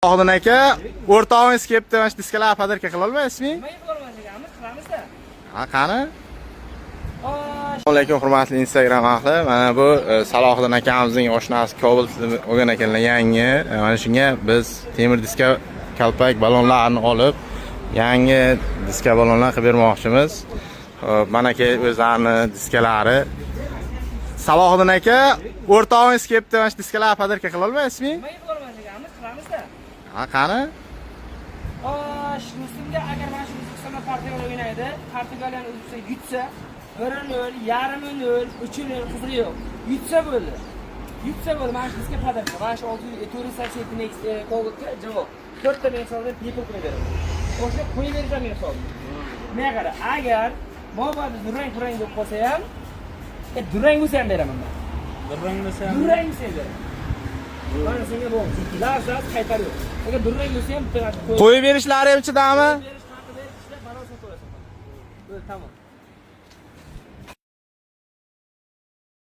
Oxdan aka, o'rtog'ingiz kelibdi, mana shu diskalarni podarka qila olmaysizmi? Nima qilolmaymiz, qilamizda. Ha, qani? Assalomu alaykum, hurmatli Instagram ahli. Mana bu Salohiddin akamizning oshnasi Cobalt olgan ekanlar yangi. Mana shunga biz temir diska kalpak balonlarni olib, yangi diska balonlar qilib bermoqchimiz. Mana ke o'zlarining diskalari. Salohiddin aka, o'rtog'ingiz kelibdi, mana shu diskalarni podarka qila olmaysizmi? Nima qilolmaymiz, qilamizda. Ha, qani? Shunisiga agar mana shu O'zbekistonda Portugaliya o'ynaydi, Portugaliyani O'zbekistonga yutsa, 1-0, yarim 0, 3-0 qizig'i yo'q. Yutsa bo'ldi. Yutsa bo'ldi, mana shu bizga podarka. Mana shu 480 next Cobaltga javob. 4 ta men hisobda people qo'ydim. O'sha qo'yib berishim men hisobda. Menga qara, agar mo'badi durang deb qolsa ham, durang bo'lsa ham beraman men. Durang bo'lsa ham beraman. Mana senga bo'ldi. Lazat qaytarib yo'q. Agar durang bo'lsa ham Qo'yib berishlari ham chidami? berish haqida berishda balon sotib olasan. Tamam.